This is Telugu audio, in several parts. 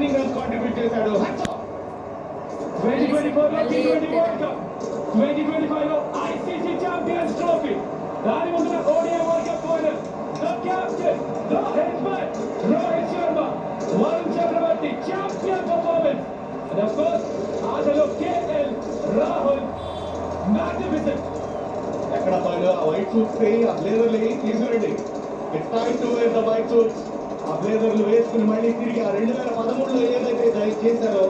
విన్నింగ్ రన్స్ కాంట్రిబ్యూట్ చేశాడు. 2024 లో T20 వరల్డ్ కప్, 2025 లో ICC ఛాంపియన్స్ ట్రోఫీ, దాని ముందున ODI world cup final. The captain, the headman Rohit Sharma, Varun Chakravarthy champion performance. And of course ఆటలో KL రాహుల్ మ్యాగ్నిఫిసెంట్. ఎక్కడ పోయినా ఆ వైట్ సూట్స్ ఆ బ్లేజర్లు తీసుకురండి. It's time to wear the white suits. ఆ బ్లేజర్లు వేసుకుని మళ్ళీ తిరిగి ఆ 2013లో ఏదైతే చేశారో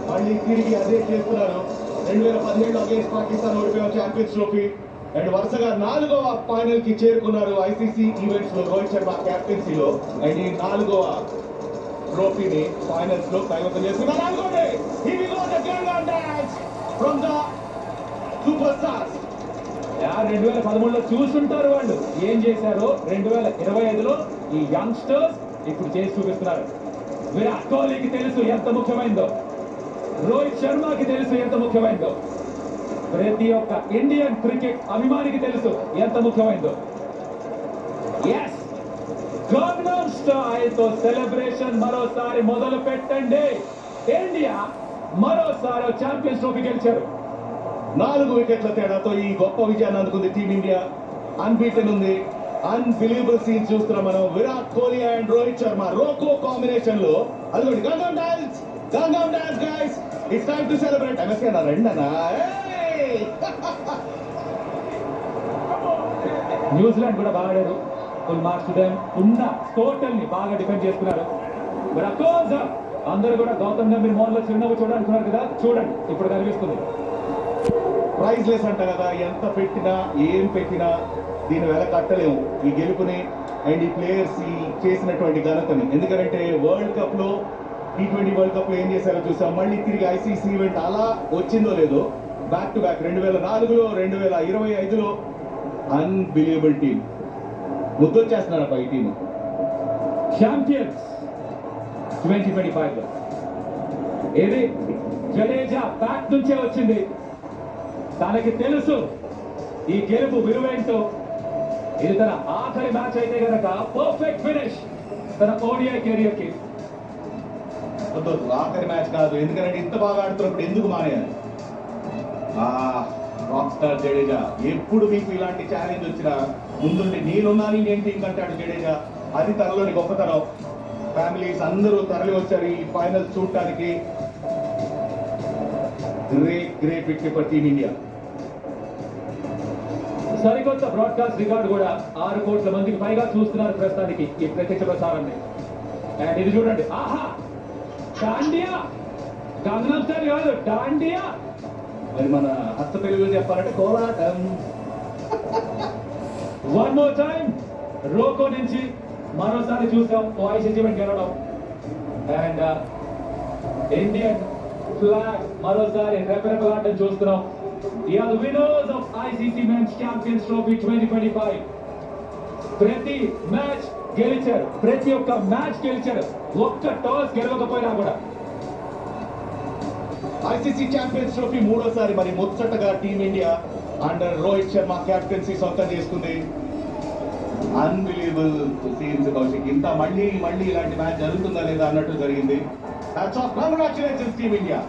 మళ్ళీ తిరిగి అదే చేస్తున్నారు. 2017లో అగేన్స్ పాకిస్తాన్ ఓడిపోయాం ఛాంపియన్స్ ట్రోఫీ. అండ్ వరుసగా 4వ ఫైనల్ కి చేరుకున్నారు ICC ఈవెంట్స్ లో రోహిత్ శర్మ క్యాప్టెన్సీలో. అండ్ ఈ 4వ ట్రోఫీని ఫైనల్స్ లో కైవసం చేసుకున్నారు. అనుకోండి, here we go, the Gangnam Dance from the superstars. 2013లో చూస్తుంటారు వాళ్ళు ఏం చేశారో. 2025లో ఈ యంగ్స్టర్స్ ఇప్పుడు చేసి చూపిస్తున్నారు. విరాట్ కోహ్లీకి తెలుసు ఎంత ముఖ్యమైందో, రోహిత్ శర్మకి తెలుసు ఎంత ముఖ్యమైందో, ప్రతి ఒక్క ఇండియన్ క్రికెట్ అభిమానికి తెలుసు ఎంత ముఖ్యమైందో. ఎస్, గంగనం స్టైల్ తో సెలబ్రేషన్ మరోసారి మొదలు పెట్టండి. ఇండియా మరోసారి ఛాంపియన్స్ ట్రోఫీ గెలిచారు. 4 వికెట్ల తేడాతో ఈ గొప్ప విజయాన్ని అందుకుంది టీమిండియా. అన్బీటెన్ ఉంది. అన్బిలీవబుల్ సీన్స్ చూస్తున్నాం మనం. విరాట్ కోహ్లీ అండ్ రోహిత్ శర్మ రోకో కాంబినేషన్ లో. అదిగోండి Gangam dance, Gangam dance guys, it's time to celebrate. MSK నా రెండనా. న్యూజిలాండ్ కూడా బాగా ఆడారు. ఫుల్ మార్క్స్ ఉన్న టోటల్ ని బాగా డిఫెండ్ చేసుకున్నారు. అందరూ కూడా గౌతమ్ గంభీర్ మోహన్ లో చిరునవ్వు చూడాలనుకున్నారు కదా, చూడండి ఇప్పుడు కనిపిస్తుంది. ప్రైజ్ లెస్ అంట కదా, ఎంత పెట్టినా ఏం పెట్టినా దీని వెల కట్టలేము ఈ గెలుపుని అండ్ ఈ ప్లేయర్స్ చేసినటువంటి ఘనతని. ఎందుకంటే వరల్డ్ కప్ లో T20 వరల్డ్ కప్ లో ఏం చేశారో చూసాం. మళ్ళీ తిరిగి ICC ఈవెంట్ అలా వచ్చిందో లేదో, బ్యాక్ టు బ్యాక్ 2004లో 2025లో అన్బిలీవబుల్ టీమ్. ముద్దొచ్చేస్తున్నారప్ప ఈ టీమ్. ఛాంపియన్స్ 2025లో ఏది జడేజా బ్యాక్ నుంచే వచ్చింది. తనకి తెలుసు ఈ గెలుపు విలువేంటో. ఇది తన ఆఖరి మ్యాచ్ అయితే గనక పర్ఫెక్ట్ ఫినిష్ తన ODI కెరియర్ కి. ఆఖరి మ్యాచ్ కాదు, ఎందుకంటే ఇంత బాగా ఆడుతున్నప్పుడు ఎందుకు మానేయాలి. రాక్ స్టార్ జడేజా ఎప్పుడు మీకు ఇలాంటి ఛాలెంజ్ వచ్చినా ముందుండి నేనున్నాను ఏంటి ఇంకంటాడు జడేజా. అది తనలోని గొప్పతనం. ఫ్యామిలీస్ అందరూ తరలి వచ్చారు ఈ ఫైనల్ చూడటానికి. Great wicket for team India. సరికొత్త బ్రాడ్కాస్ట్ రికార్డు కూడా 6 కోట్ల మందికి పైగా చూస్తున్నారు ప్రస్తుతానికి ఈ ప్రత్యక్ష ప్రసారాన్ని. అండ్ ఇది చూడండి, ఆహా డాండియా, గంగనం స్టైల్ కాదు డాండియా. మరి మన హస్త తెలుగులో చెప్పాలంటే కోలాటం. వన్ మోర్ టైం రోకో నుంచి మరోసారి చూసాం ICC ఈవెంట్ గెలవడం. అండ్ ఇండియన్ ఫ్లాగ్ మరోసారి రెపరెపలాటం చూస్తున్నాం. You are the winners of ICC Men's Champions Trophy 2025. ప్రతి మ్యాచ్ గెలిచారు, ప్రతి ఒక్క మ్యాచ్ గెలిచారు. ఒక్క టాస్ గెలవకపోయినా కూడా. ICC ఛాంపియన్స్ ట్రోఫీ 3వసారి మరి ముచ్చటగా team India under Rohit Sharma captaincy సొంతం చేసుకుంది. Unbelievable scenes Kaushik. ఇంత మళ్ళీ ఇలాంటి మ్యాచ్ జరుగుతుందా లేదా అన్నట్టు జరిగింది. Congratulations team India.